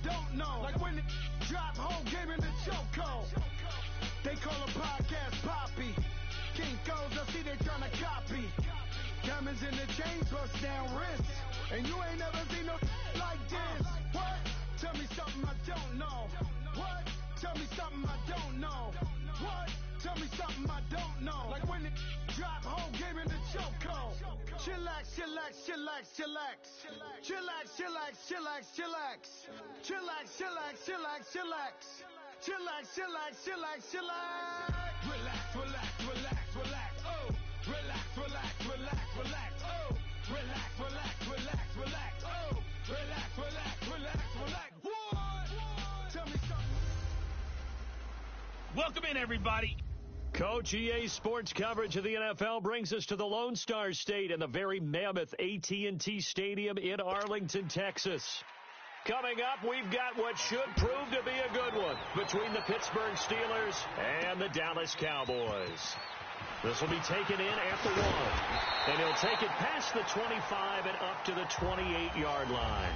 don't know. Like when it drop whole game in the chokehold. They call a podcast Poppy. Kinkos, I see they tryna copy. Diamonds in the chains, bust down wrists. And you ain't never seen no like this. What? Tell me something I don't know. What? Tell me something I don't know. What? Tell me something I don't know. Like when it drop whole game in the chokehold. Chillax, chillax, chillax, chillax. Chillax, chillax, chillax, chillax. Chillax, chillax, chillax, chillax. Chillax, chillax, chillax, chillax. Relax, relax, relax, relax. Oh, relax, relax, relax, relax. Oh, relax, relax, relax, relax. Oh, relax, relax, relax, relax. What? Tell me something. Welcome in, everybody. Coach, EA Sports coverage of the NFL brings us to the Lone Star State and the very mammoth AT&T Stadium in Arlington, Texas. Coming up, we've got what should prove to be a good one between the Pittsburgh Steelers and the Dallas Cowboys. This will be taken in at the 1, and he'll take it past the 25 and up to the 28-yard line.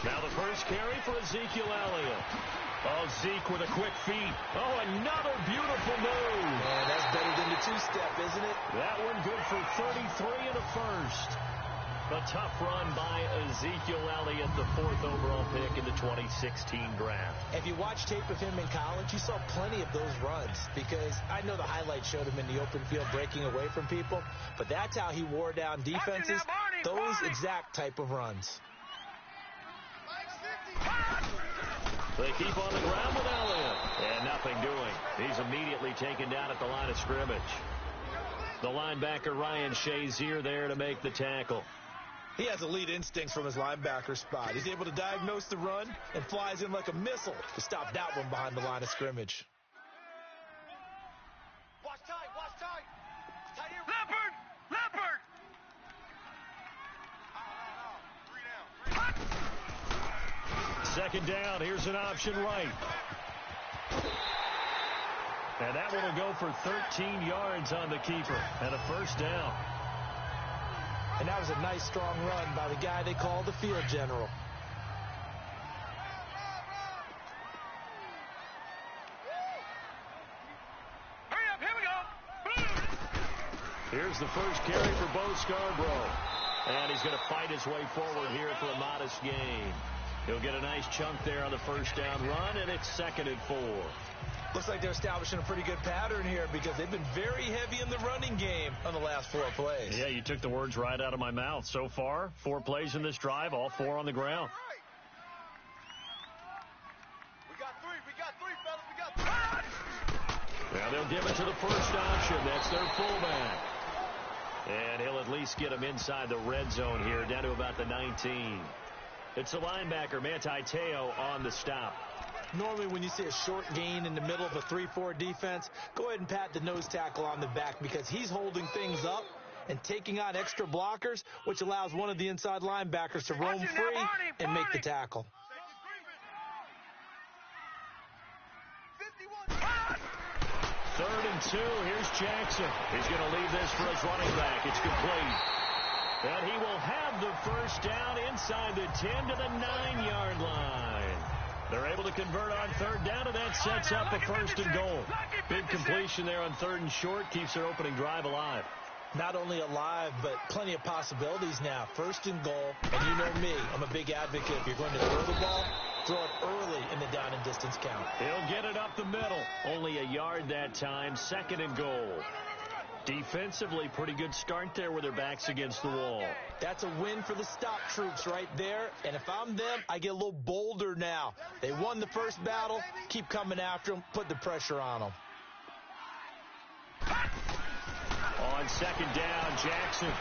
Now the first carry for Ezekiel Elliott. Oh, Zeke with a quick feet. Oh, another beautiful move. Man, that's better than the two-step, isn't it? That one good for 33 and a first. A tough run by Ezekiel Elliott, the 4th overall pick in the 2016 draft. If you watch tape of him in college, you saw plenty of those runs because I know the highlights showed him in the open field breaking away from people, but that's how he wore down defenses, those exact type of runs. They keep on the ground with Elliott, and nothing doing. He's immediately taken down at the line of scrimmage. The linebacker Ryan Shazier there to make the tackle. He has elite instincts from his linebacker spot. He's able to diagnose the run and flies in like a missile to stop that one behind the line of scrimmage. Watch tight, watch tight. Tight here. Leopard! Leopard! Second down, here's an option right. And that one will go for 13 yards on the keeper and a first down. And that was a nice, strong run by the guy they call the field general. Hurry up, here we go! Here's the first carry for Bo Scarborough. And he's going to fight his way forward here for a modest gain. He'll get a nice chunk there on the first down run, and it's 2nd and 4. Looks like they're establishing a pretty good pattern here because they've been very heavy in the running game on the last 4 plays. Yeah, you took the words right out of my mouth. So far, 4 plays in this drive, all 4 on the ground. We got three, fellas, we got three. Now they'll give it to the first option. That's their fullback. And he'll at least get him inside the red zone here, down to about the 19. It's the linebacker, Manti Te'o, on the stop. Normally when you see a short gain in the middle of a 3-4 defense, go ahead and pat the nose tackle on the back because he's holding things up and taking on extra blockers, which allows one of the inside linebackers to roam free and make the tackle. 3rd and 2. Here's Jackson. He's going to leave this for his running back. It's complete. And he will have the first down inside the 10 to the 9-yard line. They're able to convert on 3rd down, and that sets up a 1st and goal. Big completion there on 3rd and short keeps their opening drive alive. Not only alive, but plenty of possibilities now. 1st and goal, and you know me, I'm a big advocate. If you're going to throw the ball, throw it early in the down and distance count. He'll get it up the middle. Only a yard that time. 2nd and goal. Defensively, pretty good start there with their backs against the wall. That's a win for the stop troops right there. And if I'm them, I get a little bolder now. They won the first battle. Keep coming after them. Put the pressure on them. On 2nd down, Jackson.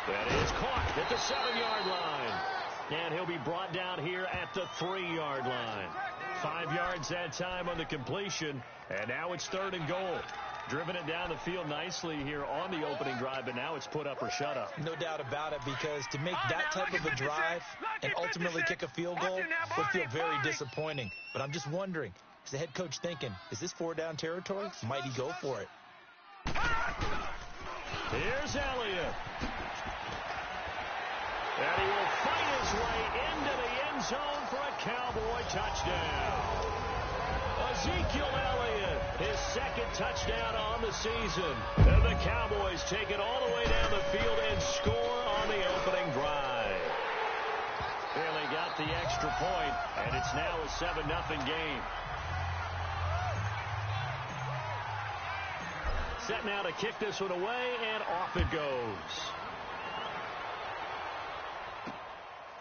That is caught at the 7-yard line. And he'll be brought down here at the 3-yard line. 5 yards that time on the completion. And now it's 3rd and goal. Driven it down the field nicely here on the opening drive, but now it's put up or shut up. No doubt about it, because to make that type of a drive and ultimately kick a field goal would feel very disappointing. But I'm just wondering, is the head coach thinking, is this 4-down territory? Might he go for it? Here's Elliott. And he will fight his way into the end zone for a Cowboy touchdown. Ezekiel Elliott, his second touchdown on the season. And the Cowboys take it all the way down the field and score on the opening drive. Barely got the extra point, and it's now a 7-0 game. Set now to kick this one away, and off it goes.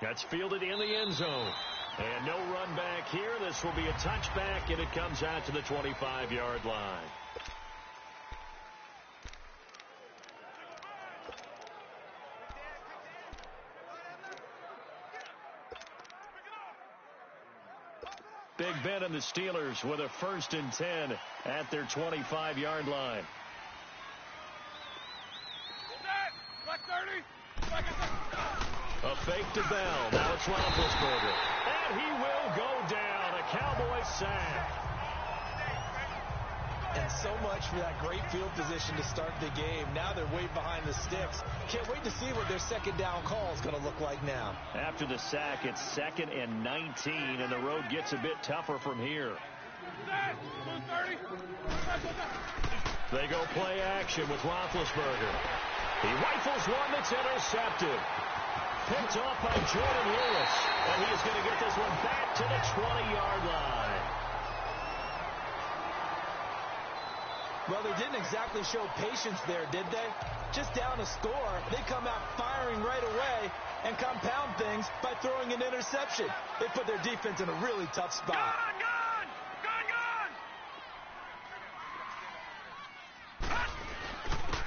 That's fielded in the end zone. And no run back here. This will be a touchback, and it comes out to the 25-yard line. Big Ben and the Steelers with a 1st and 10 at their 25-yard line. A fake to Bell. Now it's Roethlisberger. And he will go down. A Cowboy sack. And so much for that great field position to start the game. Now they're way behind the sticks. Can't wait to see what their second down call is going to look like now. After the sack, it's 2nd and 19, and the road gets a bit tougher from here. They go play action with Roethlisberger. He rifles one that's intercepted. Picked off by Jordan Lewis. And he is going to get this one back to the 20-yard line. Well, they didn't exactly show patience there, did they? Just down a score, they come out firing right away and compound things by throwing an interception. They put their defense in a really tough spot.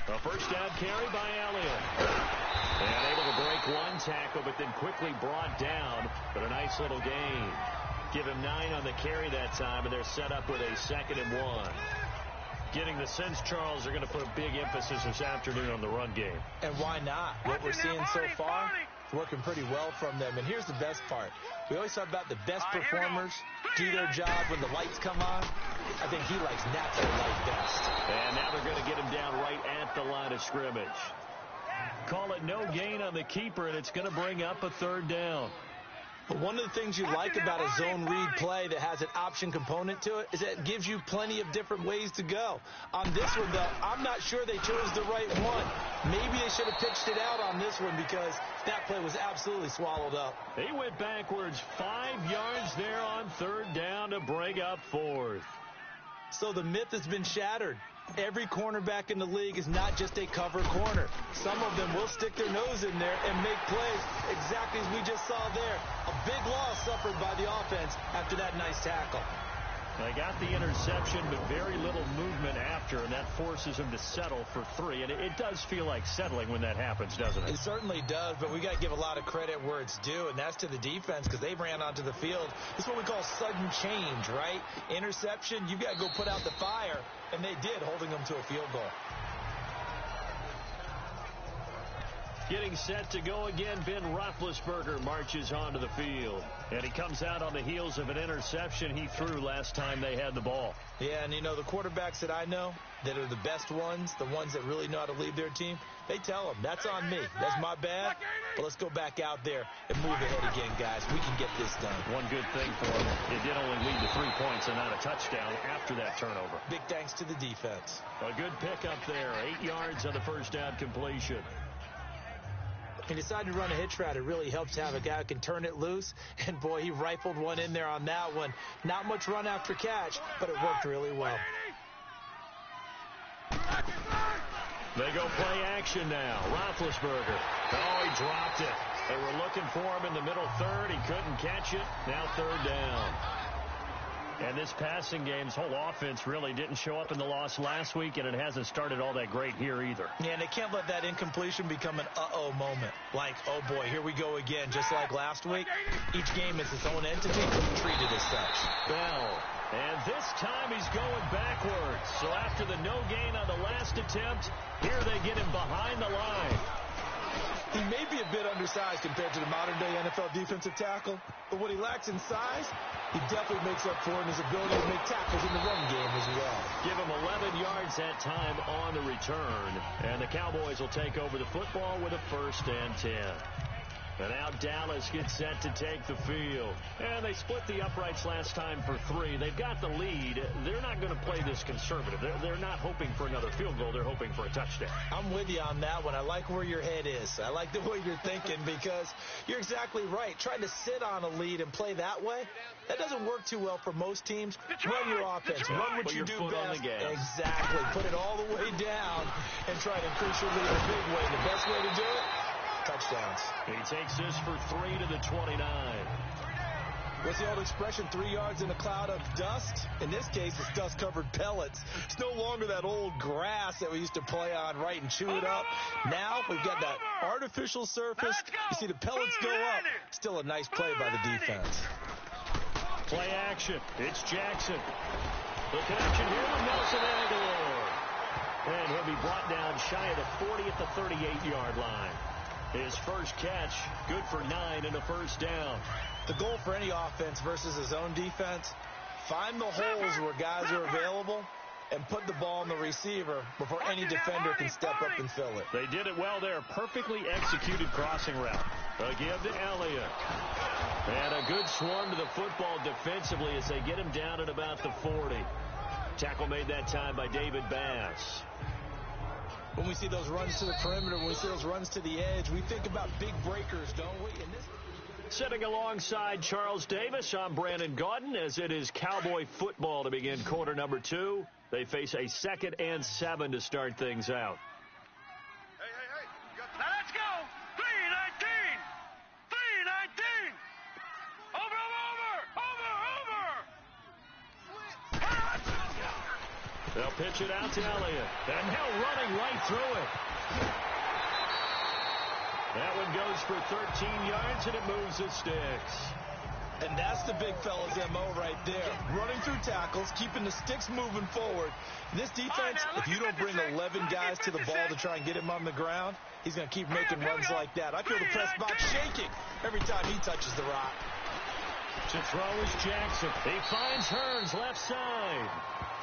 A first down carry by Elliott. And able to break one tackle, but then quickly brought down. But a nice little gain. Give him 9 on the carry that time, and they're set up with a 2nd and 1. Getting the sense, Charles, they're going to put a big emphasis this afternoon on the run game. And why not? What we're seeing so far, it's working pretty well from them. And here's the best part. We always talk about the best performers do their job when the lights come on. I think he likes natural light best. And now they're going to get him down right at the line of scrimmage. Call it no gain on the keeper, and it's going to bring up a 3rd down. But one of the things you like about a zone read play that has an option component to it is that it gives you plenty of different ways to go. On this one, though, I'm not sure they chose the right one. Maybe they should have pitched it out on this one because that play was absolutely swallowed up. He went backwards 5 yards there on 3rd down to bring up 4th. So the myth has been shattered. Every cornerback in the league is not just a cover corner. Some of them will stick their nose in there and make plays exactly as we just saw there. A big loss suffered by the offense after that nice tackle. They got the interception, but very little movement after, and that forces them to settle for 3. And it does feel like settling when that happens, doesn't it? It certainly does, but we got to give a lot of credit where it's due, and that's to the defense because they ran onto the field. This is what we call sudden change, right? Interception, you've got to go put out the fire, and they did, holding them to a field goal. Getting set to go again, Ben Roethlisberger marches onto the field. And he comes out on the heels of an interception he threw last time they had the ball. Yeah, and you know, the quarterbacks that I know that are the best ones, the ones that really know how to lead their team, they tell them, that's on me. That's my bad. But let's go back out there and move ahead again, guys. We can get this done. One good thing for him, it did only lead to 3 points and not a touchdown after that turnover. Big thanks to the defense. A good pickup there, 8 yards on the first down completion. He decided to run a hitch route. It really helps to have a guy who can turn it loose. And, boy, he rifled one in there on that one. Not much run after catch, but it worked really well. They go play action now. Roethlisberger. Oh, he dropped it. They were looking for him in the middle 3rd. He couldn't catch it. Now 3rd down. And this passing game's whole offense really didn't show up in the loss last week, and it hasn't started all that great here either. Yeah, and they can't let that incompletion become an uh-oh moment. Like, oh, boy, here we go again, just like last week. Each game is its own entity, treated as such. Bell And this time he's going backwards. So after the no gain on the last attempt, here they get him behind the line. He may be a bit undersized compared to the modern-day NFL defensive tackle, but what he lacks in size, he definitely makes up for in his ability to make tackles in the run game as well. Give him 11 yards that time on the return, and the Cowboys will take over the football with a 1st and 10. And now Dallas gets set to take the field. And they split the uprights last time for 3. They've got the lead. They're not going to play this conservative. They're not hoping for another field goal. They're hoping for a touchdown. I'm with you on that one. I like where your head is. I like the way you're thinking because you're exactly right. Trying to sit on a lead and play that way, that doesn't work too well for most teams. Run your offense. Run what you do best. Exactly. Put it all the way down and try to increase your lead in a big way. The best way to do it, touchdowns. He takes this for 3 to the 29. What's the old expression, 3 yards in a cloud of dust? In this case, it's dust-covered pellets. It's no longer that old grass that we used to play on, right, and chew it up. Now we've got that artificial surface. You see the pellets go up. Still a nice play by the defense. Play action. It's Jackson. The connection here with Nelson Aguilar. And he'll be brought down shy of the 40 at the 38-yard line. His first catch, good for 9 and a 1st down. The goal for any offense versus his own defense, find the holes where guys are available and put the ball on the receiver before any defender can step up and fill it. They did it well there. Perfectly executed crossing route. Again to Elliott. And a good swarm to the football defensively as they get him down at about the 40. Tackle made that time by David Bass. When we see those runs to the perimeter, when we see those runs to the edge, we think about big breakers, don't we? Sitting alongside Charles Davis, I'm Brandon Gaudin as it is Cowboy football to begin quarter number 2. They face a 2nd and 7 to start things out. Hey. Now let's go. 3-19. 3-19. Over. They'll pitch it out to Elliott. And now running right through it. That one goes for 13 yards, and it moves the sticks. And that's the big fella's M.O. right there. Running through tackles, keeping the sticks moving forward. This defense, if you don't bring 11 guys to the ball to try and get him on the ground, he's going to keep making runs like that. I feel the press box shaking every time he touches the rock. To throw is Jackson. He finds Hearns left side.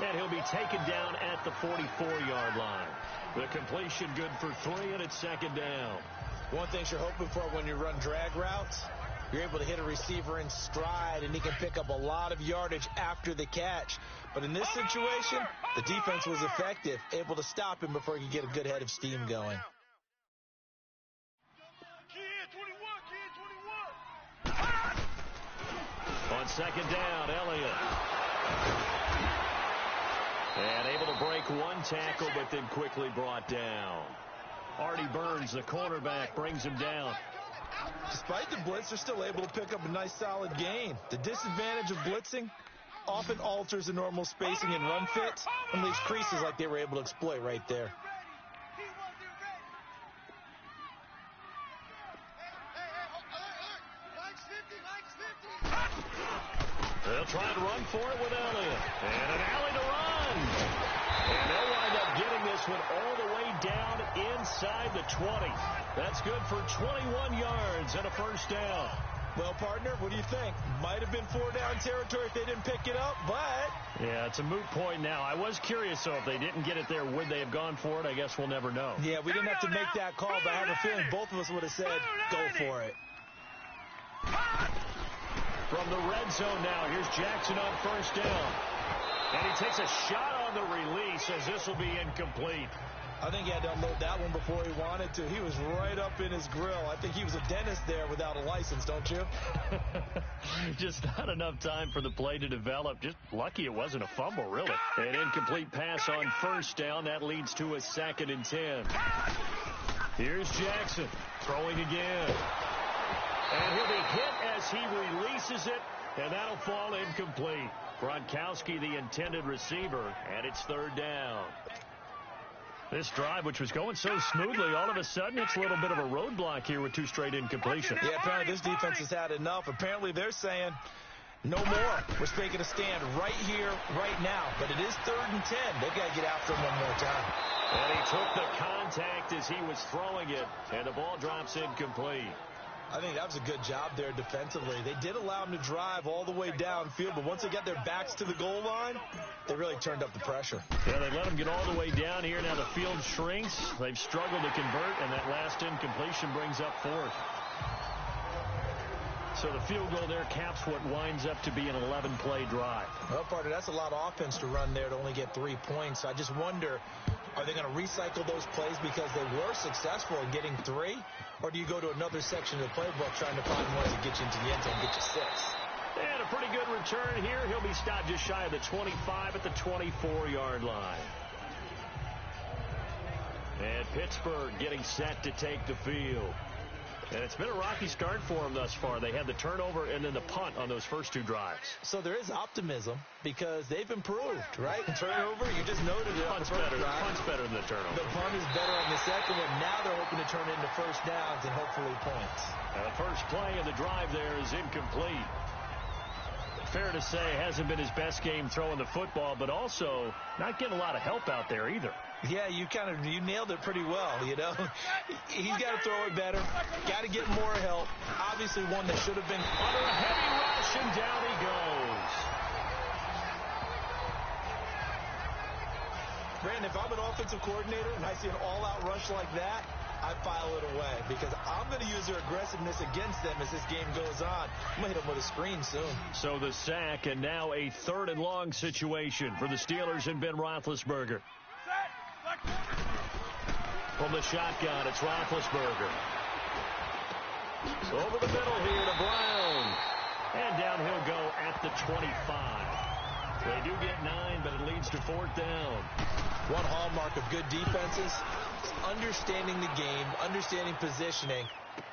And he'll be taken down at the 44-yard line. The completion good for 3, and it's 2nd down. One thing you're hoping for when you run drag routes, you're able to hit a receiver in stride, and he can pick up a lot of yardage after the catch. But in this situation, the defense was effective, able to stop him before he could get a good head of steam going. On 2nd down, Elliott. And able to break one tackle, but then quickly brought down. Artie Burns, the cornerback, brings him down. Despite the blitz, they're still able to pick up a nice, solid gain. The disadvantage of blitzing often alters the normal spacing and run fits and leaves creases like they were able to exploit right there. They'll try and run for it with Elliott. And an alley to run. And they'll wind up getting this one all the way down inside the 20. That's good for 21 yards and a 1st down. Well, partner, what do you think? Might have been 4-down territory if they didn't pick it up, but... Yeah, it's a moot point now. I was curious, though, if they didn't get it there, would they have gone for it? I guess we'll never know. Yeah, we didn't have to make that call, but I have a feeling both of us would have said, go for it. From the red zone now, here's Jackson on 1st down. And he takes a shot on the release as this will be incomplete. I think he had to unload that one before he wanted to. He was right up in his grill. I think he was a dentist there without a license, don't you? Just not enough time for the play to develop. Just lucky it wasn't a fumble, really. An incomplete pass on 1st down. That leads to a 2nd and 10. Here's Jackson throwing again. And he'll be hit as he releases it, and that'll fall incomplete. Gronkowski, the intended receiver, and it's 3rd down. This drive, which was going so smoothly, all of a sudden it's a little bit of a roadblock here with 2 straight incompletions. Yeah, apparently this defense has had enough. Apparently they're saying, No more. We're taking a stand right here, right now. But it is 3rd and 10. They've got to get after him one more time. And he took the contact as he was throwing it, and the ball drops incomplete. I think that was a good job there defensively. They did allow him to drive all the way downfield, but once they got their backs to the goal line, they really turned up the pressure. Yeah, they let him get all the way down here. Now the field shrinks. They've struggled to convert, and that last incompletion brings up 4th. So the field goal there caps what winds up to be an 11-play drive. Well, partner, that's a lot of offense to run there to only get 3 points. I just wonder, are they going to recycle those plays because they were successful in getting 3? Or do you go to another section of the playbook trying to find ones that get you into the end zone and get you 6? And a pretty good return here. He'll be stopped just shy of the 25 at the 24-yard line. And Pittsburgh getting set to take the field. And it's been a rocky start for them thus far. They had the turnover and then the punt on those first 2 drives. So there is optimism because they've improved, right? Turnover, you just noted it. Punt's better than the turnover. The punt is better on the second one. Now they're hoping to turn it into first downs and hopefully points. Now the first play of the drive there is incomplete. Fair to say, hasn't been his best game throwing the football, but also not getting a lot of help out there either. Yeah, you nailed it pretty well, you know. He's got to throw it better, got to get more help. Obviously one that should have been under a heavy rush, and down he goes. Brandon, if I'm an offensive coordinator and I see an all-out rush like that, I file it away because I'm going to use their aggressiveness against them as this game goes on. I'm going to hit them with a screen soon. So the sack, and now a 3rd and long situation for the Steelers and Ben Roethlisberger. From the shotgun, it's Roethlisberger. Over the middle here to Brown. And down he'll go at the 25. They do get 9, but it leads to 4th down. One hallmark of good defenses is understanding the game, understanding positioning,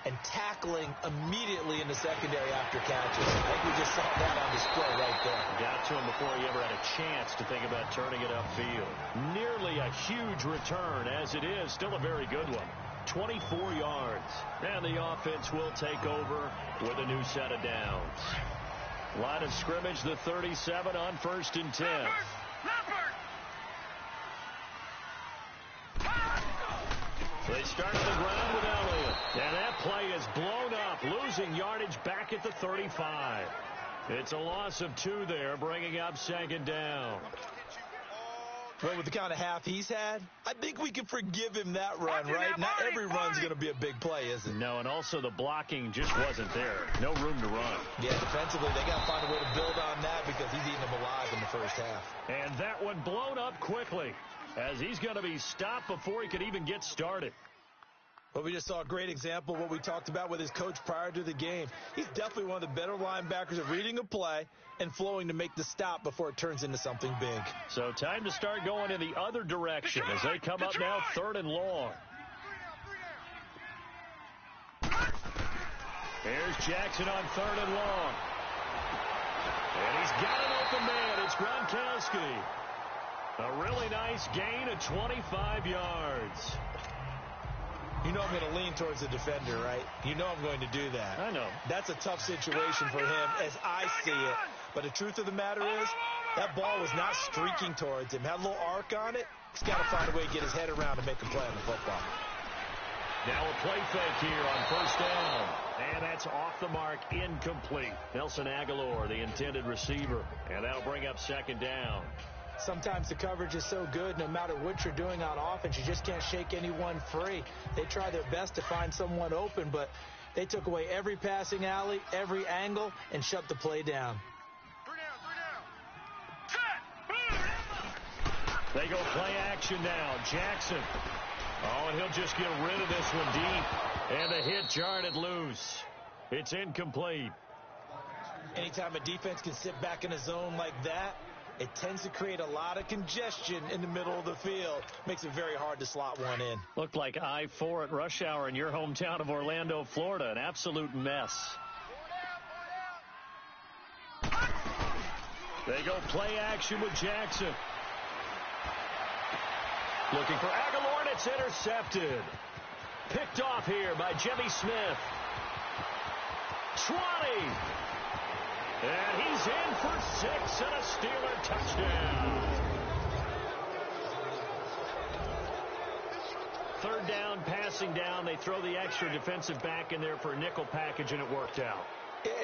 and tackling immediately in the secondary after catches. I think we just saw that on display right there. Got to him before he ever had a chance to think about turning it upfield. Nearly a huge return as it is. Still a very good one. 24 yards. And the offense will take over with a new set of downs. Line of scrimmage, the 37 on 1st and 10. They start on the ground with Elliott. And that play is blown up, losing yardage back at the 35. It's a loss of 2 there, bringing up 2nd down. Well, with the kind of half he's had, I think we can forgive him that run, right? Not every run's going to be a big play, is it? No, and also the blocking just wasn't there. No room to run. Yeah, defensively, they got to find a way to build on that because he's eating them alive in the first half. And that one blown up quickly as he's going to be stopped before he could even get started. Well, we just saw a great example of what we talked about with his coach prior to the game. He's definitely one of the better linebackers at reading a play and flowing to make the stop before it turns into something big. So time to start going in the other direction as they come up now 3rd and long. Here's Jackson on 3rd and long. And he's got an open man. It's Gronkowski. A really nice gain of 25 yards. You know I'm going to lean towards the defender, right? You know I'm going to do that. I know. That's a tough situation for him as I see it. But the truth of the matter is, that ball was not streaking towards him. Had a little arc on it. He's got to find a way to get his head around and make a play on the football. Now a play fake here on 1st down. And that's off the mark, incomplete. Nelson Aguilar, the intended receiver. And that'll bring up 2nd down. Sometimes the coverage is so good, no matter what you're doing on offense, you just can't shake anyone free. They try their best to find someone open, but they took away every passing alley, every angle, and shut the play down. 3 down. They go play action now. Jackson. Oh, and he'll just get rid of this one deep. And the hit jarred it loose. It's incomplete. Anytime a defense can sit back in a zone like that, it tends to create a lot of congestion in the middle of the field. Makes it very hard to slot one in. Looked like I-4 at rush hour in your hometown of Orlando, Florida. An absolute mess. They go play action with Jackson. Looking for Aguilar, and it's intercepted. Picked off here by Jimmy Smith. 20. And he's in for 6 and a Steeler touchdown. Third down, passing down. They throw the extra defensive back in there for a nickel package, and it worked out.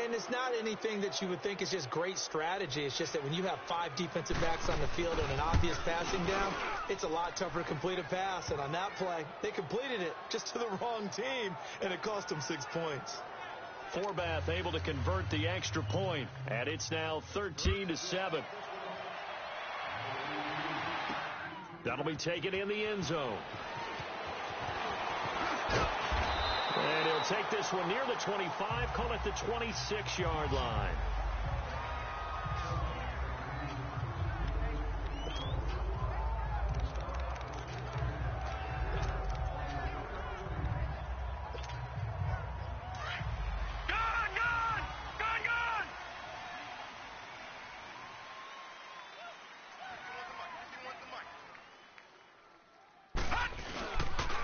And it's not anything that you would think is just great strategy. It's just that when you have 5 defensive backs on the field and an obvious passing down, it's a lot tougher to complete a pass. And on that play, they completed it just to the wrong team, and it cost them 6 points. Forbath able to convert the extra point, and it's now 13-7. That'll be taken in the end zone. And he'll take this one near the 25, call it the 26-yard line.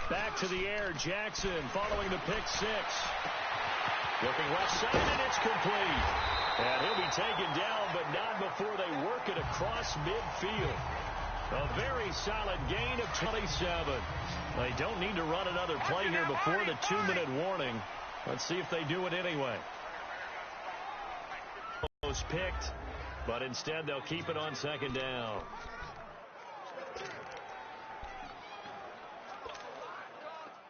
Back to the air, Jackson following the pick 6. Looking left side, and it's complete. And he'll be taken down, but not before they work it across midfield. A very solid gain of 27. They don't need to run another play here before the 2-minute warning. Let's see if they do it anyway. Almost picked, but instead they'll keep it on second down.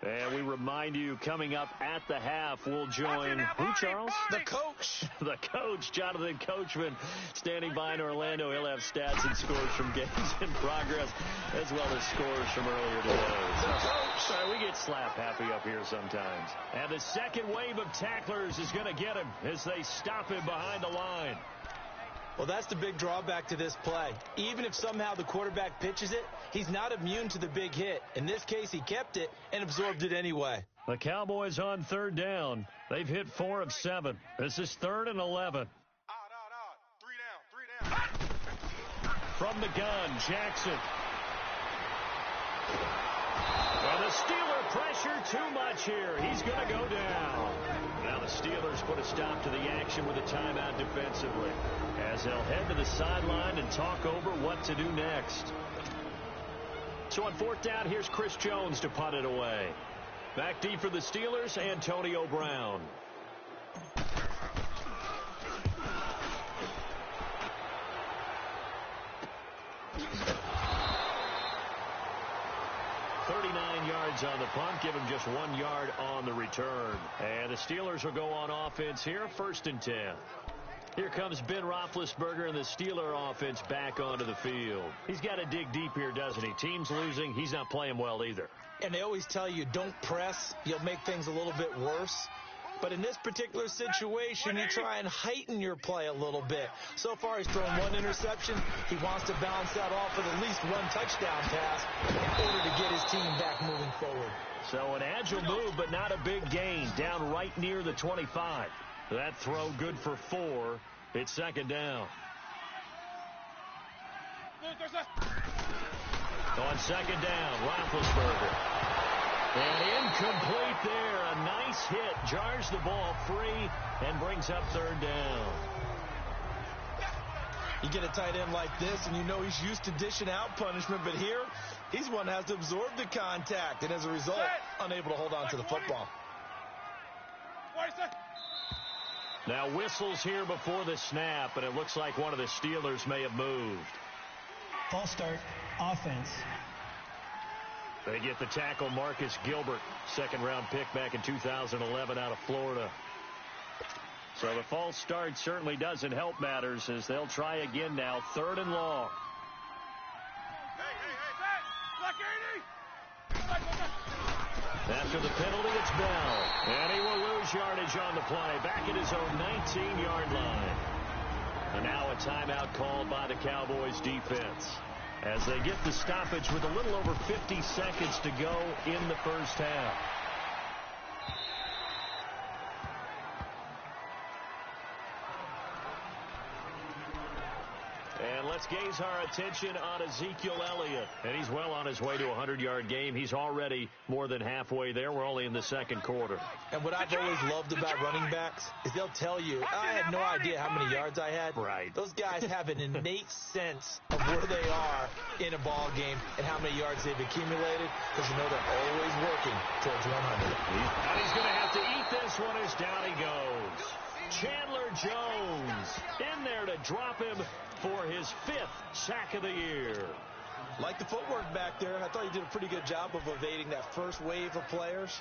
And we remind you, coming up at the half, we'll join who, Charles? The coach. The coach, Jonathan Coachman, standing by in Orlando. He'll have stats and scores from games in progress, as well as scores from earlier today. So, we get slap happy up here sometimes. And the second wave of tacklers is going to get him as they stop him behind the line. Well, that's the big drawback to this play. Even if somehow the quarterback pitches it, he's not immune to the big hit. In this case, he kept it and absorbed it anyway. The Cowboys on third down. They've hit 4 of 7. This is 3rd and 11. 3 down. From the gun, Jackson. And the Steeler pressure too much here. He's going to go down. Now the Steelers put a stop to the action with a timeout defensively, as they'll head to the sideline and talk over what to do next. So on 4th down, here's Chris Jones to punt it away. Back deep for the Steelers, Antonio Brown. Yards on the punt, give him just 1 yard on the return. And the Steelers will go on offense here, 1st and 10. Here comes Ben Roethlisberger and the Steeler offense back onto the field. He's got to dig deep here, doesn't he? Team's losing. He's not playing well either. And they always tell you, don't press. You'll make things a little bit worse. But in this particular situation, you try and heighten your play a little bit. So far, he's thrown 1 interception. He wants to balance that off with at least 1 touchdown pass in order to get his team back moving forward. So an agile move, but not a big gain. Down right near the 25. That throw good for 4. It's 2nd down. On 2nd down, Roethlisberger. And incomplete there. A nice hit. Jars the ball free and brings up 3rd down. You get a tight end like this, and you know he's used to dishing out punishment, but here, he's one that has to absorb the contact, and as a result, unable to hold on to the football. Now whistles here before the snap, and it looks like one of the Steelers may have moved. False start, offense. They get the tackle, Marcus Gilbert, 2nd-round pick back in 2011 out of Florida. So the false start certainly doesn't help matters as they'll try again now, 3rd and long. After the penalty, it's Bell. And he will lose yardage on the play, back at his own 19-yard line. And now a timeout called by the Cowboys defense, as they get the stoppage with a little over 50 seconds to go in the first half. And let's let's gaze our attention on Ezekiel Elliott. And he's well on his way to a 100-yard game. He's already more than halfway there. We're only in the second quarter. And what I've always loved about running backs is they'll tell you, I had no idea how many yards I had. Right. Those guys have an innate sense of where they are in a ball game and how many yards they've accumulated, because you know they're always working towards 100. And he's going to have to eat this one as down he goes. Chandler Jones in there to drop him for his 5th sack of the year. Like the footwork back there, I thought he did a pretty good job of evading that first wave of players.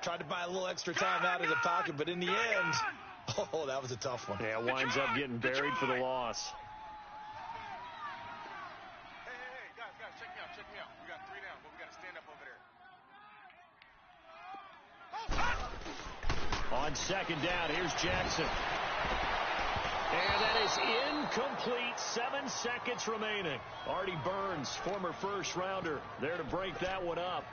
Tried to buy a little extra time out of the pocket, but in the end, oh, that was a tough one. Yeah, winds up getting buried for the loss. Hey, guys, check me out. We got 3 down, but we got to stand up over there. On second down, here's Jackson. And that is incomplete. 7 seconds remaining. Artie Burns, former first rounder, there to break that one up.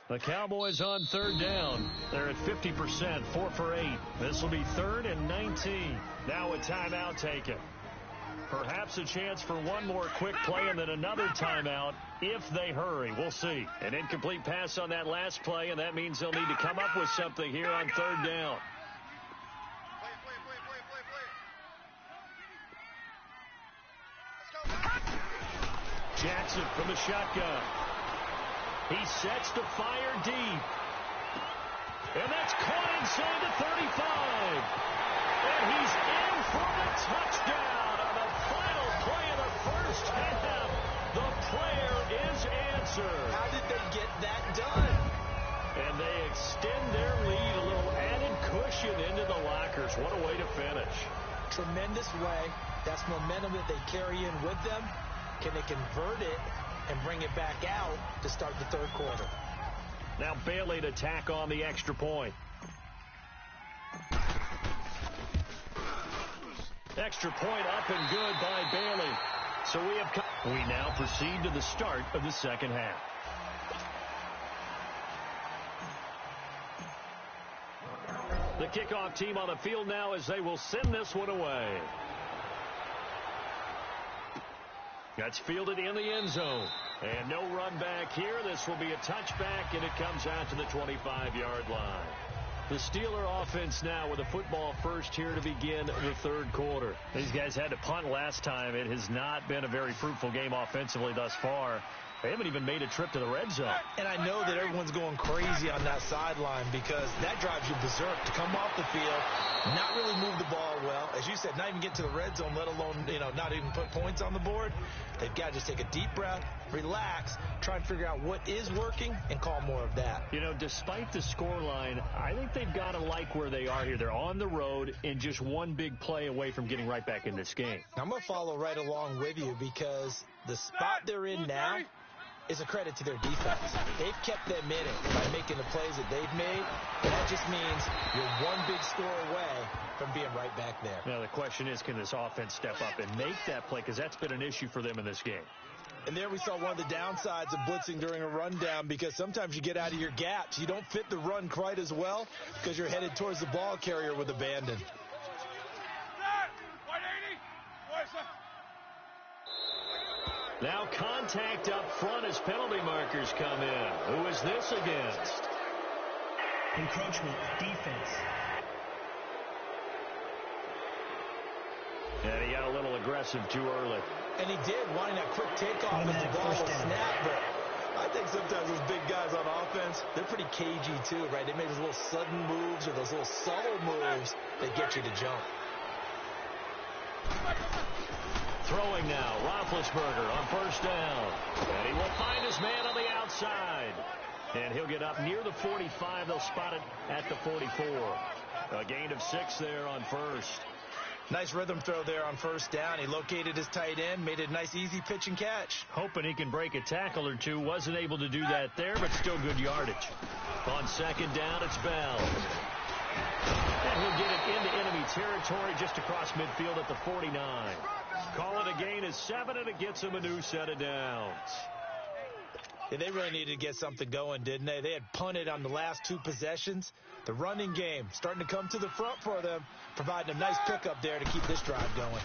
The Cowboys on third down. They're at 50%, 4 for 8. This will be 3rd and 19. Now a timeout taken. Perhaps a chance for one more quick play and then another timeout if they hurry. We'll see. An incomplete pass on that last play, and that means they'll need to come up with something here on third down. Jackson from the shotgun. He sets to fire deep. And that's caught inside the 35. And he's in for the touchdown on the final play of the first half. The prayer is answered. How did they get that done? And they extend their lead, a little added cushion into the lockers. What a way to finish. Tremendous way. That's momentum that they carry in with them. Can they convert it and bring it back out to start the third quarter? Now Bailey to tack on the extra point. Extra point up and good by Bailey. So we now proceed to the start of the second half. The kickoff team on the field now as they will send this one away. That's fielded in the end zone. And no run back here. This will be a touchback, and it comes out to the 25-yard line. The Steeler offense now with a football first here to begin the third quarter. These guys had to punt last time. It has not been a very fruitful game offensively thus far. They haven't even made a trip to the red zone. And I know that everyone's going crazy on that sideline because that drives you berserk to come off the field, not really move the ball well. As you said, not even get to the red zone, let alone, not even put points on the board. They've got to just take a deep breath, relax, try and figure out what is working, and call more of that. Despite the scoreline, I think they've got to like where they are here. They're on the road and just one big play away from getting right back in this game. I'm going to follow right along with you because the spot they're in now is a credit to their defense. They've kept them in it by making the plays that they've made, and that just means you're one big score away from being right back there. Now the question is, can this offense step up and make that play? Because that's been an issue for them in this game. And there we saw one of the downsides of blitzing during a rundown because sometimes you get out of your gaps. You don't fit the run quite as well because you're headed towards the ball carrier with abandon. Now contact up front as penalty markers come in. Who is this against? Encroachment, defense. And he got a little aggressive too early. And he did, wanting that quick takeoff as the ball was snapped. But I think sometimes those big guys on offense, they're pretty cagey too, right? They make those little sudden moves or those little subtle moves that get you to jump. Throwing now, Roethlisberger on first down. And he will find his man on the outside. And he'll get up near the 45. They'll spot it at the 44. A gain of 6 there on first. Nice rhythm throw there on first down. He located his tight end, made it a nice easy pitch and catch. Hoping he can break a tackle or two. Wasn't able to do that there, but still good yardage. On second down, it's Bell. And he'll get it into enemy territory just across midfield at the 49. Call it a gain of 7, and it gets him a new set of downs. Yeah, they really needed to get something going, didn't they? They had punted on the last 2 possessions. The running game starting to come to the front for them, providing a nice pickup there to keep this drive going.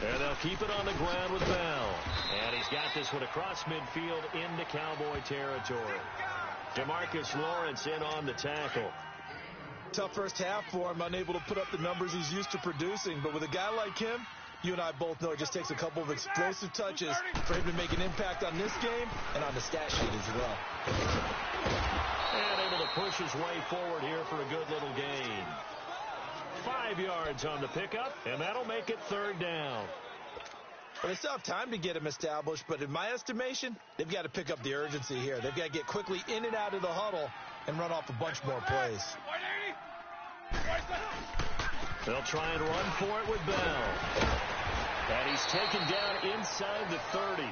And they'll keep it on the ground with Bell. And he's got this one across midfield into Cowboy territory. DeMarcus Lawrence in on the tackle. Tough first half for him, unable to put up the numbers he's used to producing. But with a guy like him, you and I both know it just takes a couple of explosive touches for him to make an impact on this game and on the stat sheet as well. And able to push his way forward here for a good little gain. 5 yards on the pickup, and that'll make it third down. Well, they still have time to get him established, but in my estimation, they've got to pick up the urgency here. They've got to get quickly in and out of the huddle and run off a bunch more plays. They'll try and run for it with Bell. And he's taken down inside the 30.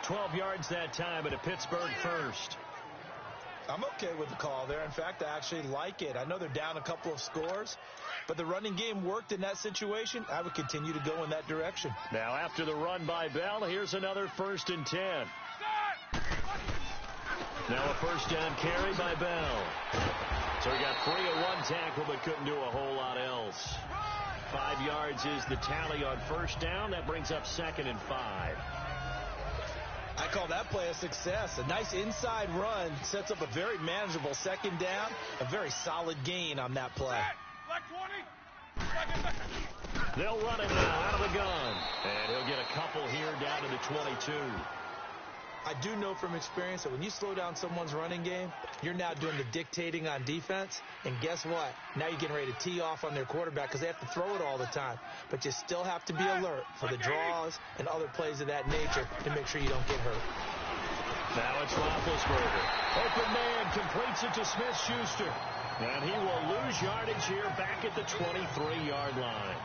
12 yards that time at a Pittsburgh first. I'm okay with the call there. In fact, I actually like it. I know they're down a couple of scores, but the running game worked in that situation. I would continue to go in that direction. Now, after the run by Bell, here's another 1st and 10. Now a first down carry by Bell. So he got 3 at 1 tackle, but couldn't do a whole lot else. 5 yards is the tally on first down. That brings up 2nd and 5. I call that play a success. A nice inside run sets up a very manageable second down. A very solid gain on that play. They'll run it now out of the gun. And he'll get a couple here down to the 22. I do know from experience that when you slow down someone's running game, you're now doing the dictating on defense. And guess what? Now you're getting ready to tee off on their quarterback because they have to throw it all the time. But you still have to be alert for the draws and other plays of that nature to make sure you don't get hurt. Now it's Roethlisberger. Open man completes it to Smith-Schuster. And he will lose yardage here back at the 23-yard line.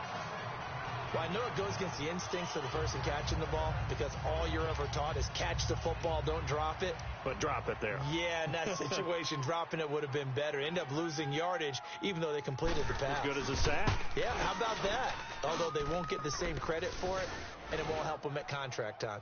Well, I know it goes against the instincts of the person catching the ball because all you're ever taught is catch the football, don't drop it. But drop it there. Yeah, in that situation, dropping it would have been better. End up losing yardage, even though they completed the pass. As good as a sack. Yeah, how about that? Although they won't get the same credit for it, and it won't help them at contract time.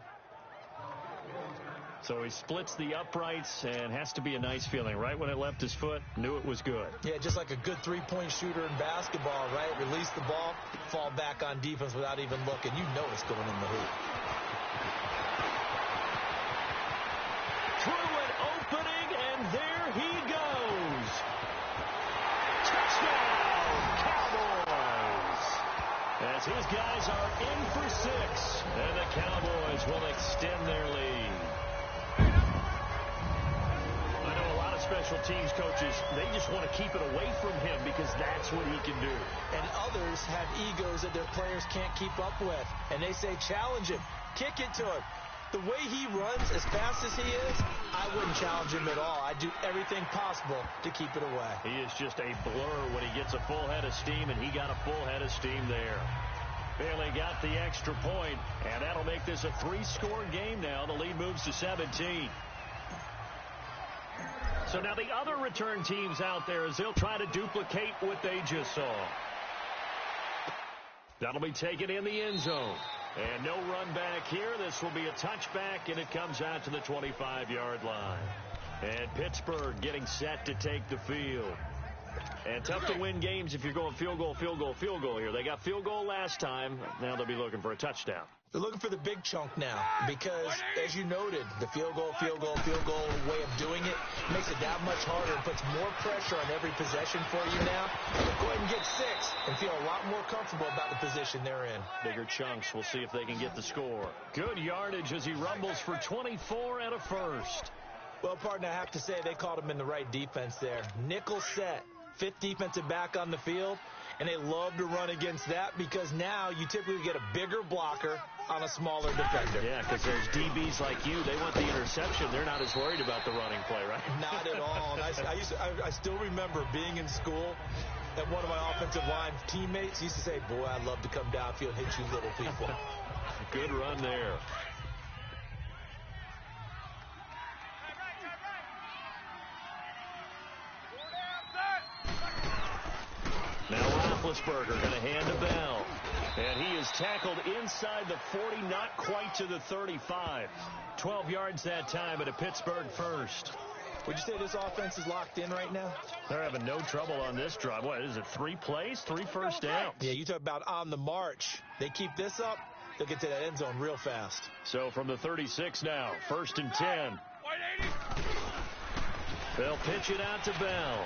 So he splits the uprights and has to be a nice feeling. Right when it left his foot, knew it was good. Yeah, just like a good three-point shooter in basketball, right? Release the ball, fall back on defense without even looking. You know it's going in the hoop. Through an opening, and there he goes. Touchdown, Cowboys. As his guys are in for 6, and the Cowboys will extend their lead. Special teams coaches, they just want to keep it away from him because that's what he can do. And others have egos that their players can't keep up with. And they say, challenge him, kick it to him. The way he runs as fast as he is, I wouldn't challenge him at all. I'd do everything possible to keep it away. He is just a blur when he gets a full head of steam, and he got a full head of steam there. Barely got the extra point, and that'll make this a 3-score game now. The lead moves to 17. So now the other return teams out there as they'll try to duplicate what they just saw. That'll be taken in the end zone. And no run back here. This will be a touchback, and it comes out to the 25-yard line. And Pittsburgh getting set to take the field. And tough to win games if you're going field goal, field goal, field goal here. They got field goal last time. Now they'll be looking for a touchdown. They're looking for the big chunk now because, as you noted, the field goal way of doing it makes it that much harder and puts more pressure on every possession for you now. Go ahead and get 6 and feel a lot more comfortable about the position they're in. Bigger chunks. We'll see if they can get the score. Good yardage as he rumbles for 24 and a first. Well, partner, I have to say they called him in the right defense there. Nickel set, 5th defensive back on the field. And they love to run against that because now you typically get a bigger blocker on a smaller defender. Yeah, because those DBs like you, they want the interception. They're not as worried about the running play, right? Not at all. And I still remember being in school And one of my offensive line teammates used to say, boy, I'd love to come downfield and hit you little people. Good run there. Now Roethlisberger going to hand to Bell. And he is tackled inside the 40, not quite to the 35. 12 yards that time at a Pittsburgh first. Would you say this offense is locked in right now? They're having no trouble on this drive. What is it, 3 plays, 3 first downs? Yeah, you talk about on the march. They keep this up, they'll get to that end zone real fast. So from the 36 now, 1st and 10. They'll pitch it out to Bell.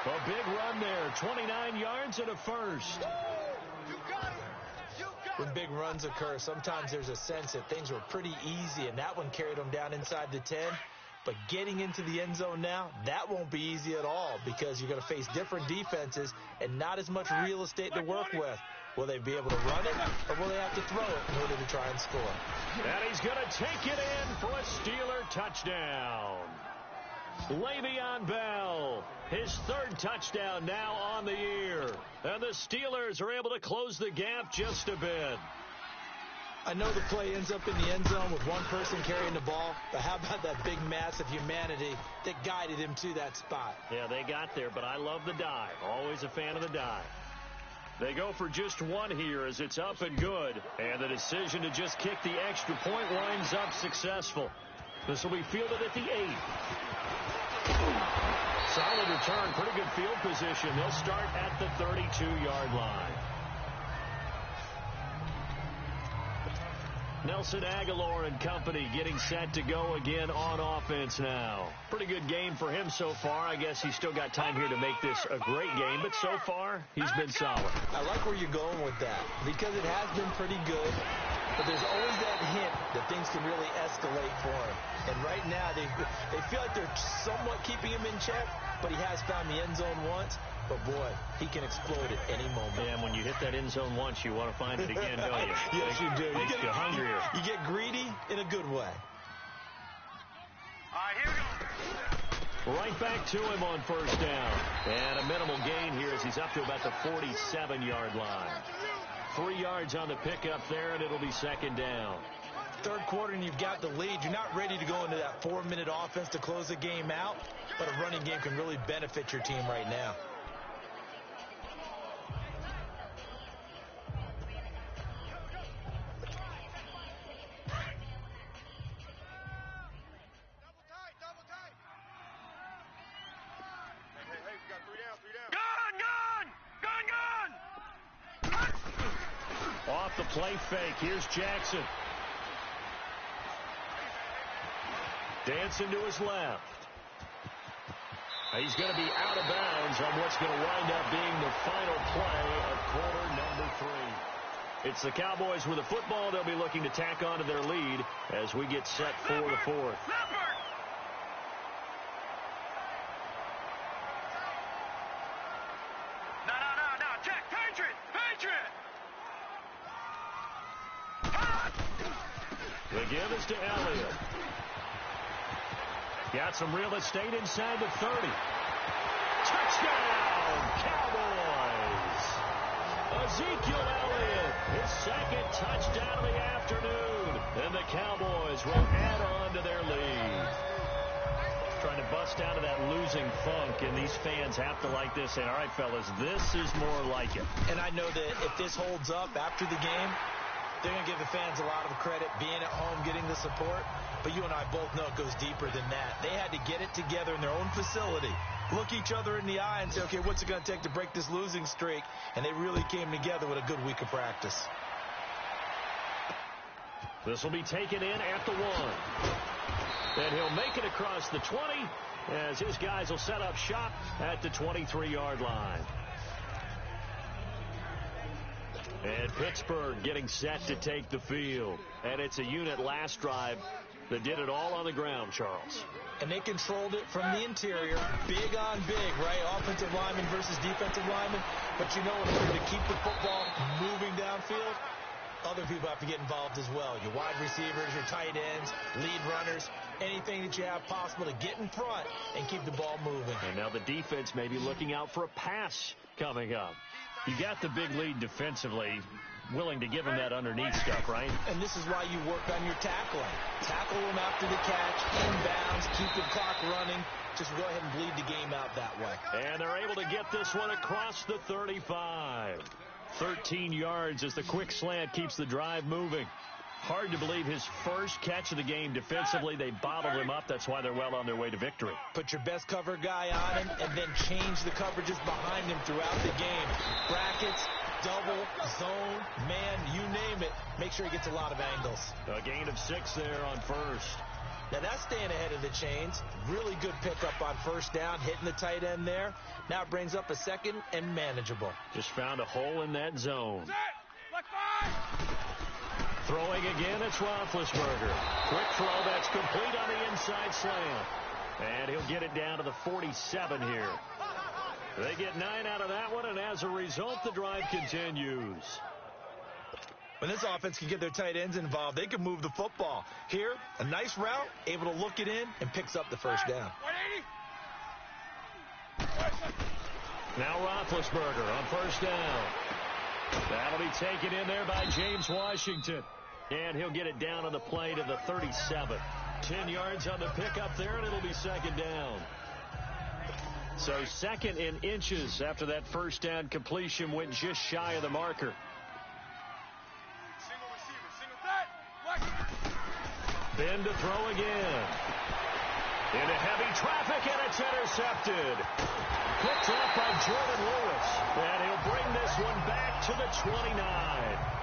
A big run there, 29 yards and a first. When big runs occur, sometimes there's a sense that things were pretty easy, and that one carried them down inside the 10. But getting into the end zone now, that won't be easy at all because you're going to face different defenses and not as much real estate to work with. Will they be able to run it, or will they have to throw it in order to try and score? And he's going to take it in for a Steeler touchdown. Le'Veon Bell, his 3rd touchdown now on the year. And the Steelers are able to close the gap just a bit. I know the play ends up in the end zone with one person carrying the ball, but how about that big mass of humanity that guided him to that spot? Yeah, they got there, but I love the dive. Always a fan of the dive. They go for just one here as it's up and good. And the decision to just kick the extra point winds up successful. This will be fielded at the 8. Solid return, pretty good field position. They'll start at the 32-yard line. Nelson Aguilar and company getting set to go again on offense now. Pretty good game for him so far. I guess he's still got time here to make this a great game, but so far he's been solid. I like where you're going with that because it has been pretty good, but there's always that hint that things can really escalate for him. And right now they feel like they're somewhat keeping him in check, but he has found the end zone once. But, boy, he can explode at any moment. Yeah, and when you hit that end zone once, you want to find it again, don't you? Yes, you do. Makes you hungrier. You get greedy in a good way. All right, here we go. Right back to him on 1st down. And a minimal gain here as he's up to about the 47-yard line. 3 yards on the pickup there, and it'll be 2nd down. 3rd quarter, and you've got the lead. You're not ready to go into that 4-minute offense to close the game out, but a running game can really benefit your team right now. Off the play fake. Here's Jackson. Dancing to his left. He's going to be out of bounds on what's going to wind up being the final play of quarter number 3. It's the Cowboys with the football. They'll be looking to tack on to their lead as we get set for the 4th. The give is to Elliott. Got some real estate inside the 30. Touchdown, Cowboys! Ezekiel Elliott, his 2nd touchdown of the afternoon. And the Cowboys will add on to their lead. Trying to bust out of that losing funk, and these fans have to like this. And all right, fellas, this is more like it. And I know that if this holds up after the game, they're going to give the fans a lot of credit, being at home, getting the support. But you and I both know it goes deeper than that. They had to get it together in their own facility, look each other in the eye and say, okay, what's it going to take to break this losing streak? And they really came together with a good week of practice. This will be taken in at the 1. And he'll make it across the 20 as his guys will set up shop at the 23-yard line. And Pittsburgh getting set to take the field. And it's a unit last drive that did it all on the ground, Charles. And they controlled it from the interior, big on big, right? Offensive lineman versus defensive lineman. But you know, in order to keep the football moving downfield, other people have to get involved as well. Your wide receivers, your tight ends, lead runners. anything that you have possible to get in front and keep the ball moving. And now the defense may be looking out for a pass coming up. You got the big lead defensively, willing to give them that underneath stuff, right? And this is why you work on your tackling. Tackle them after the catch, inbounds, keep the clock running. Just go ahead and bleed the game out that way. And they're able to get this one across the 35. 13 yards as the quick slant keeps the drive moving. Hard to believe his first catch of the game defensively. They bottled him up. That's why they're well on their way to victory. Put your best cover guy on him and then change the coverages behind him throughout the game. Brackets, double, zone, man, you name it. Make sure he gets a lot of angles. A gain of 6 there on first. Now that's staying ahead of the chains. Really good pickup on first down, hitting the tight end there. Now it brings up a second and manageable. Just found a hole in that zone. Throwing again, it's Roethlisberger. Quick throw, that's complete on the inside slant. And he'll get it down to the 47 here. They get 9 out of that one, and as a result, the drive continues. When this offense can get their tight ends involved, they can move the football. Here, a nice route, able to look it in, and picks up the first down. Now Roethlisberger on first down. That'll be taken in there by James Washington. And he'll get it down on the play to the 37. 10 yards on the pickup there, and it'll be second down. So second in inches after that first down completion went just shy of the marker. Ben to throw again. Into heavy traffic, and it's intercepted. Picked off by Jordan Lewis. And he'll bring this one back to the 29.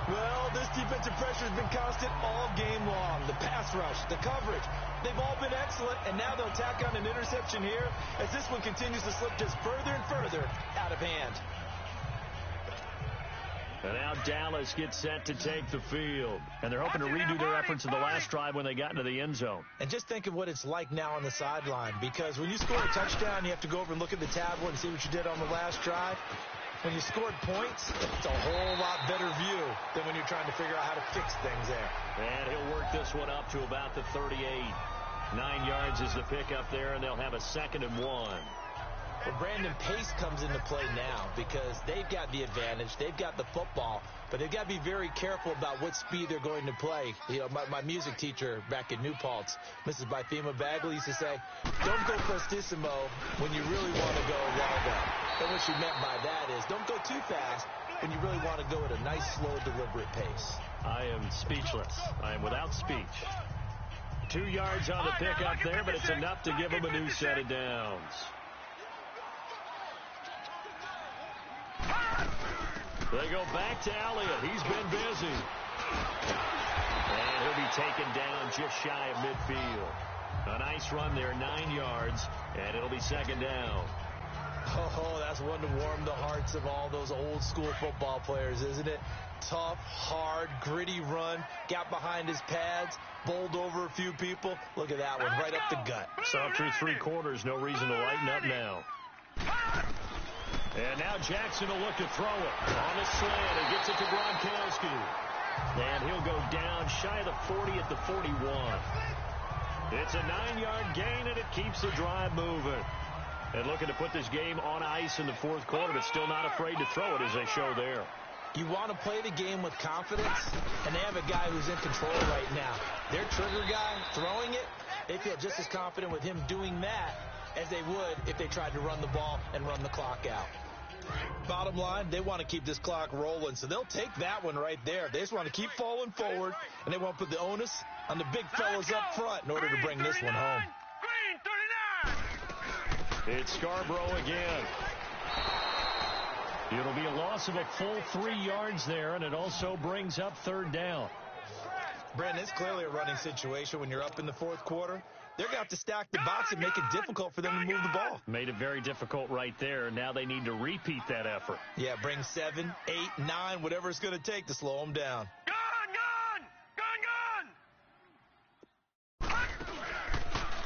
Well, this defensive pressure has been constant all game long. The pass rush, the coverage, they've all been excellent, and now they'll tack on an interception here as this one continues to slip just further and further out of hand. And now Dallas gets set to take the field. And they're hoping to redo their efforts in the last drive when they got into the end zone. And just think of what it's like now on the sideline, because when you score a touchdown, you have to go over and look at the tablet and see what you did on the last drive. When you scored points, it's a whole lot better view than when you're trying to figure out how to fix things there. And he'll work this one up to about the 38. 9 yards is the pickup there, and they'll have a 2nd and 1. Well, Brandon, pace comes into play now because they've got the advantage. They've got the football, but they've got to be very careful about what speed they're going to play. You know, my music teacher back in New Paltz, Mrs. Bythema Bagley, used to say, don't go prestissimo when you really want to go largo. And what she meant by that is don't go too fast when you really want to go at a nice, slow, deliberate pace. I am speechless. I am without speech. 2 yards on the pickup there, but it's enough to give them a new set of downs. They go back to Elliott. He's been busy. And he'll be taken down just shy of midfield. A nice run there, 9 yards, and it'll be 2nd down. Oh, that's one to warm the hearts of all those old school football players, isn't it? Tough, hard, gritty run, got behind his pads, bowled over a few people. Look at that one, right up the gut. Saw through 3 quarters, no reason to lighten up now. And now Jackson will look to throw it. On the slant, he gets it to Gronkowski. And he'll go down shy of the 40 at the 41. It's a 9-yard gain, and it keeps the drive moving. And looking to put this game on ice in the 4th quarter, but still not afraid to throw it as they show there. You want to play the game with confidence, and they have a guy who's in control right now. Their trigger guy throwing it, they feel just as confident with him doing that as they would if they tried to run the ball and run the clock out. Bottom line, they want to keep this clock rolling, so they'll take that one right there. They just want to keep falling forward, and they want to put the onus on the big fellas up front in order to bring this one home. It's Scarborough again. It'll be a loss of a full 3 yards there, and it also brings up 3rd down. Brandon, it's clearly a running situation when you're up in the 4th quarter. They're going to have to stack the box and make it difficult for them to move the ball. Made it very difficult right there. Now they need to repeat that effort. Yeah, bring 7, 8, 9, whatever it's going to take to slow them down.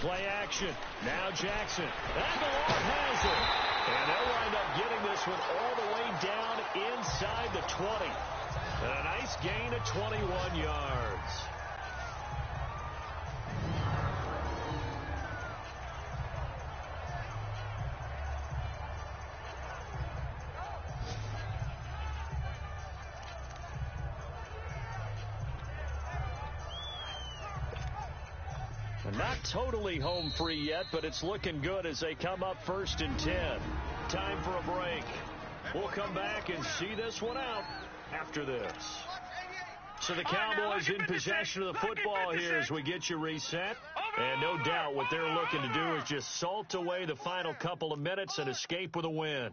Play action. Now Jackson. And the Lord has it. And they'll wind up getting this one all the way down inside the 20. And a nice gain of 21 yards. Not totally home free yet, but it's looking good as they come up 1st and 10. Time for a break. We'll come back and see this one out after this. So the Cowboys in possession of the football here as we get you reset. And no doubt what they're looking to do is just salt away the final couple of minutes and escape with a win.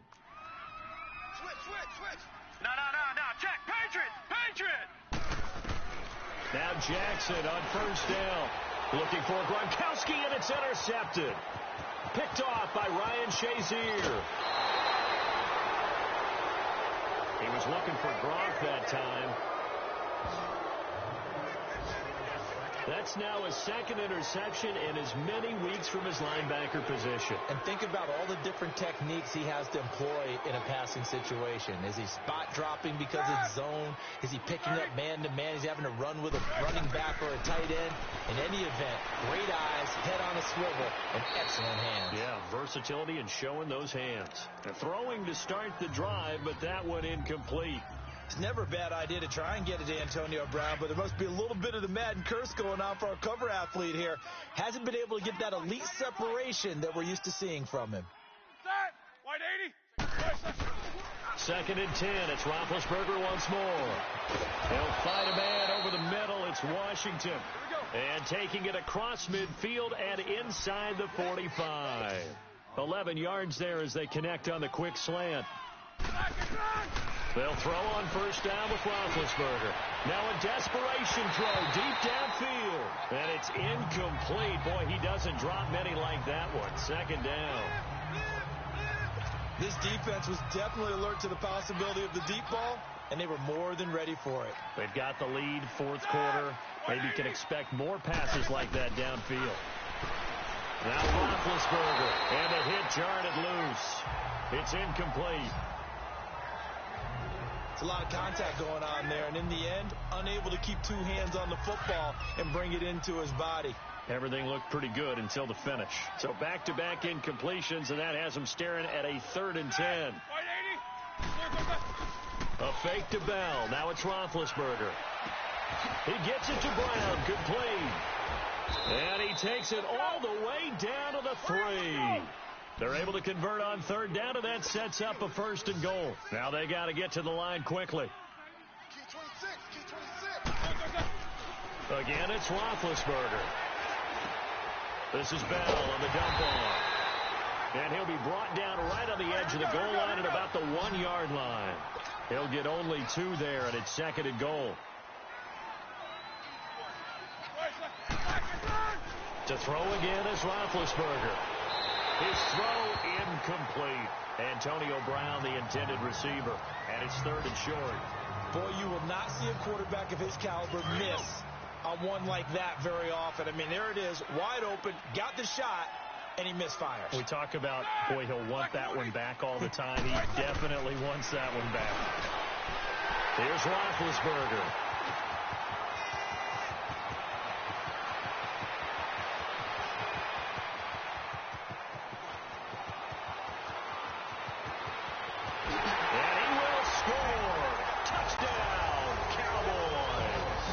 Switch. No. Check. Patriot. Now Jackson on 1st down. Looking for Gronkowski, and it's intercepted. Picked off by Ryan Shazier. He was looking for Gronk that time. That's now his 2nd interception in as many weeks from his linebacker position. And think about all the different techniques he has to employ in a passing situation. Is he spot dropping because it's zone? Is he picking up man-to-man? Is he having to run with a running back or a tight end? In any event, great eyes, head on a swivel, and excellent hands. Yeah, versatility and showing those hands. And throwing to start the drive, but that one incomplete. It's never a bad idea to try and get it to Antonio Brown, but there must be a little bit of the Madden curse going on for our cover athlete here. Hasn't been able to get that elite separation that we're used to seeing from him. White 80. 2nd and 10. It's Roethlisberger once more. They'll fight a man over the middle. It's Washington. And taking it across midfield and inside the 45. 11 yards there as they connect on the quick slant. They'll throw on 1st down with Roethlisberger. Now a desperation throw deep downfield. And it's incomplete. Boy, he doesn't drop many like that one. 2nd down. This defense was definitely alert to the possibility of the deep ball, and they were more than ready for it. They've got the lead, 4th quarter. Maybe can expect more passes like that downfield. Now Roethlisberger, and the hit jarred it loose. It's incomplete. It's a lot of contact going on there, and in the end, unable to keep 2 hands on the football and bring it into his body. Everything looked pretty good until the finish. So back-to-back incompletions, and that has him staring at a 3rd and 10. A fake to Bell. Now it's Roethlisberger. He gets it to Brown. Complete. And he takes it all the way down to the 3. They're able to convert on 3rd down, and that sets up a 1st and goal. Now they got to get to the line quickly. Again, it's Roethlisberger. This is Bell on the dump off. And he'll be brought down right on the edge of the goal line at about the 1-yard line. He'll get only 2 there, and it's 2nd and goal. To throw again is Roethlisberger. His throw incomplete. Antonio Brown, the intended receiver. And it's 3rd and short. Boy, you will not see a quarterback of his caliber miss on one like that very often. I mean, there it is, wide open, got the shot, and he misfires. We talk about, boy, he'll want that one back all the time. He definitely wants that one back. Here's Roethlisberger. And he will score. Touchdown, Cowboys.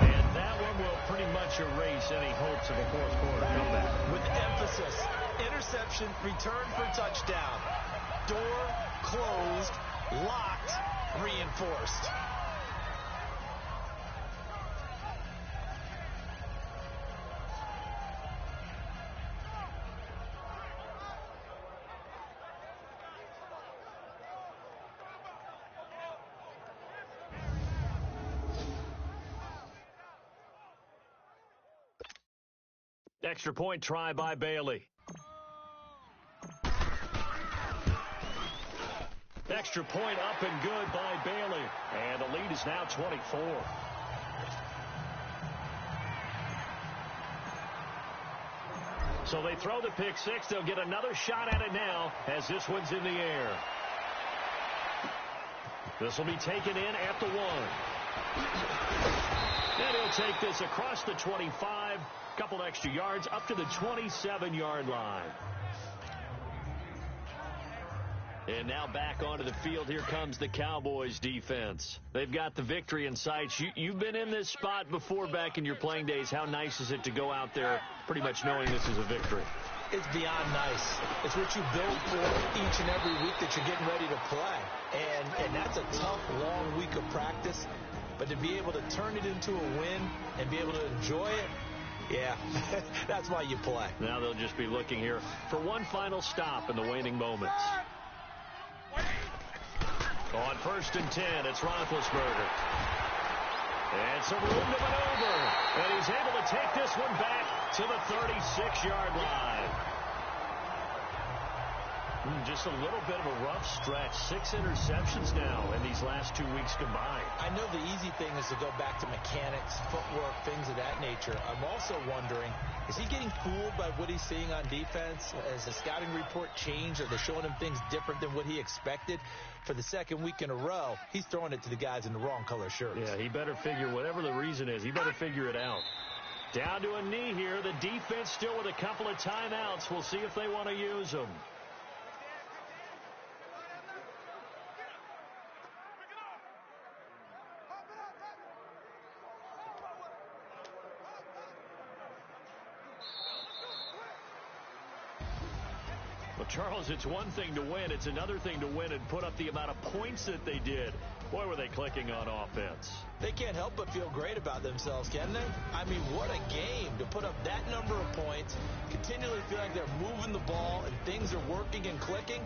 And that one will pretty much erase any hopes of a 4th quarter comeback. With emphasis, interception, return for touchdown. Door closed, locked, reinforced. Extra point try by Bailey. Extra point up and good by Bailey. And the lead is now 24. So they throw the pick 6. They'll get another shot at it now as this one's in the air. This will be taken in at the 1. And he'll take this across the 25. Couple extra yards up to the 27-yard line. And now back onto the field. Here comes the Cowboys defense. They've got the victory in sight. You've been in this spot before back in your playing days. How nice is it to go out there pretty much knowing this is a victory? It's beyond nice. It's what you build for each and every week that you're getting ready to play. And that's a tough, long week of practice. But to be able to turn it into a win and be able to enjoy it, yeah, that's why you play. Now they'll just be looking here for one final stop in the waning moments. On 1st and 10, it's Roethlisberger. And some room to maneuver. And he's able to take this one back to the 36-yard line. Just a little bit of a rough stretch. 6 interceptions now in these last 2 weeks combined. I know the easy thing is to go back to mechanics, footwork, things of that nature. I'm also wondering, is he getting fooled by what he's seeing on defense? Has the scouting report changed? Are they showing him things different than what he expected? For the second week in a row, he's throwing it to the guys in the wrong color shirts. Yeah, he better figure, whatever the reason is, he better figure it out. Down to a knee here. The defense still with a couple of timeouts. We'll see if they want to use them. Well, Charles, it's one thing to win. It's another thing to win and put up the amount of points that they did. Boy, were they clicking on offense. They can't help but feel great about themselves, can they? I mean, what a game to put up that number of points, continually feel like they're moving the ball and things are working and clicking.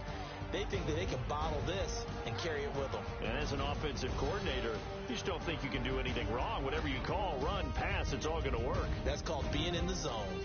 They think that they can bottle this and carry it with them. And as an offensive coordinator, you just don't think you can do anything wrong. Whatever you call, run, pass, it's all going to work. That's called being in the zone.